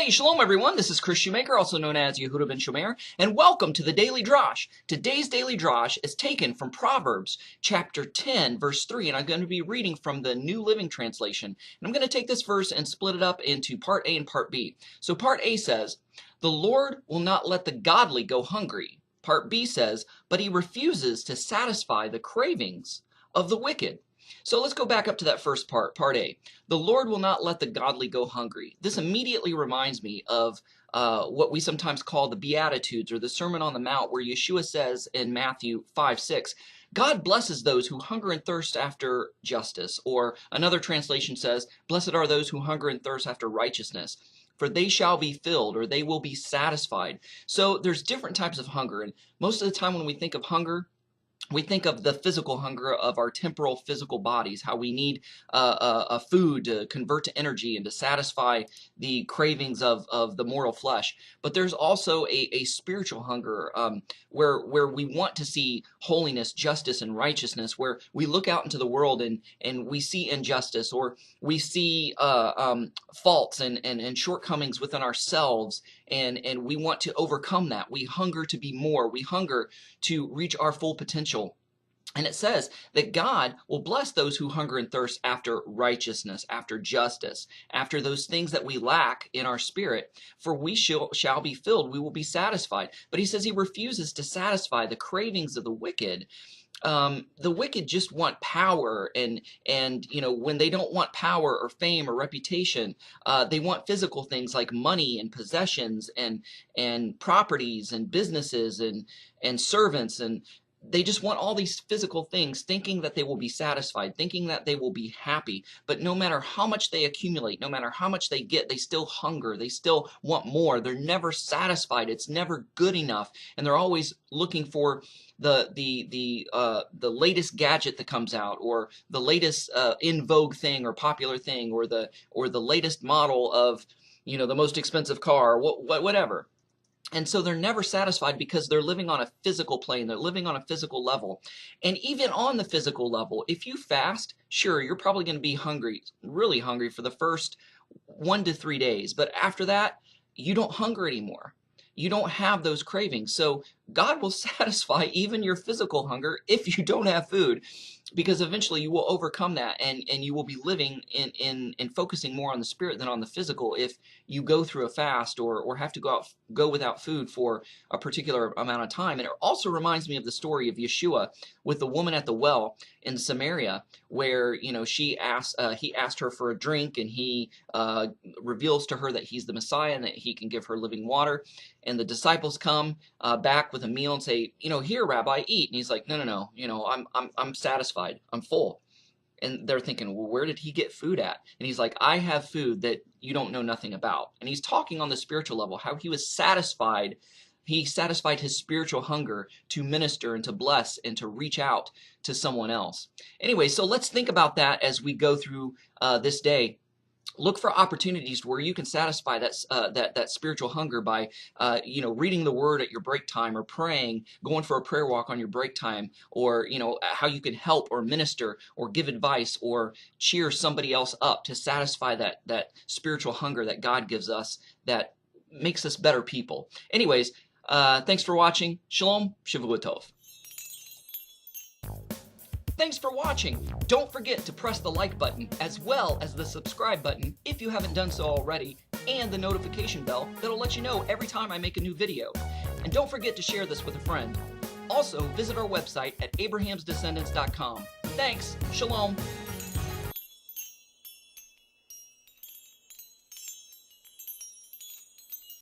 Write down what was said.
Hey, shalom everyone, this is Chris Shoemaker, also known as Yehuda Ben Shomer, and welcome to the Daily Drosh. Today's Daily Drosh is taken from Proverbs chapter 10, verse 3, and I'm going to be reading from the New Living Translation. And I'm going to take this verse and split it up into part A and part B. So part A says, "The Lord will not let the godly go hungry." Part B says, "But he refuses to satisfy the cravings of the wicked." So let's go back up to that first part, part A. The Lord will not let the godly go hungry. This immediately reminds me of what we sometimes call the Beatitudes or the Sermon on the Mount, where Yeshua says in Matthew 5:6, God blesses those who hunger and thirst after justice. Or another translation says, blessed are those who hunger and thirst after righteousness, for they shall be filled, or they will be satisfied. So there's different types of hunger. And most of the time when we think of hunger, we think of the physical hunger of our temporal physical bodies, how we need a food to convert to energy and to satisfy the cravings of the mortal flesh. But there's also a spiritual hunger where we want to see holiness, justice, and righteousness, where we look out into the world and we see injustice, or we see faults and shortcomings within ourselves, and we want to overcome that. We hunger to be more. We hunger to reach our full potential. And it says that God will bless those who hunger and thirst after righteousness, after justice, after those things that we lack in our spirit, for we shall be filled, we will be satisfied. But he says he refuses to satisfy the cravings of the wicked. The wicked just want power, and when they don't want power or fame or reputation, they want physical things like money and possessions and properties and businesses and servants, and they just want all these physical things, thinking that they will be satisfied, thinking that they will be happy. But no matter how much they accumulate, no matter how much they get, they still hunger. They still want more. They're never satisfied. It's never good enough, and they're always looking for the latest gadget that comes out, or the latest in vogue thing or popular thing, or the latest model of the most expensive car, whatever. And so they're never satisfied because they're living on a physical plane. They're living on a physical level. And even on the physical level, if you fast, sure, you're probably going to be hungry, really hungry for the first 1 to 3 days. But after that, you don't hunger anymore. You don't have those cravings. So God will satisfy even your physical hunger if you don't have food, because eventually you will overcome that, and you will be living in focusing more on the spirit than on the physical if you go through a fast or have to go without food for a particular amount of time. And it also reminds me of the story of Yeshua with the woman at the well in Samaria, where he asked her for a drink, and he reveals to her that he's the Messiah and that he can give her living water. And the disciples come back with a meal and say, here, Rabbi, eat. And he's like, no, I'm satisfied. I'm full. And they're thinking, well, where did he get food at? And he's like, I have food that you don't know nothing about. And he's talking on the spiritual level, how he was satisfied. He satisfied his spiritual hunger to minister and to bless and to reach out to someone else. Anyway, so let's think about that as we go through this day. Look for opportunities where you can satisfy that spiritual hunger by, reading the Word at your break time, or praying, going for a prayer walk on your break time, or how you can help or minister or give advice or cheer somebody else up to satisfy that spiritual hunger that God gives us that makes us better people. Anyways, thanks for watching. Shalom, Shavua Tov. Thanks for watching. Don't forget to press the like button as well as the subscribe button if you haven't done so already, and the notification bell that'll let you know every time I make a new video. And don't forget to share this with a friend. Also, visit our website at abrahamsdescendants.com. Thanks. Shalom.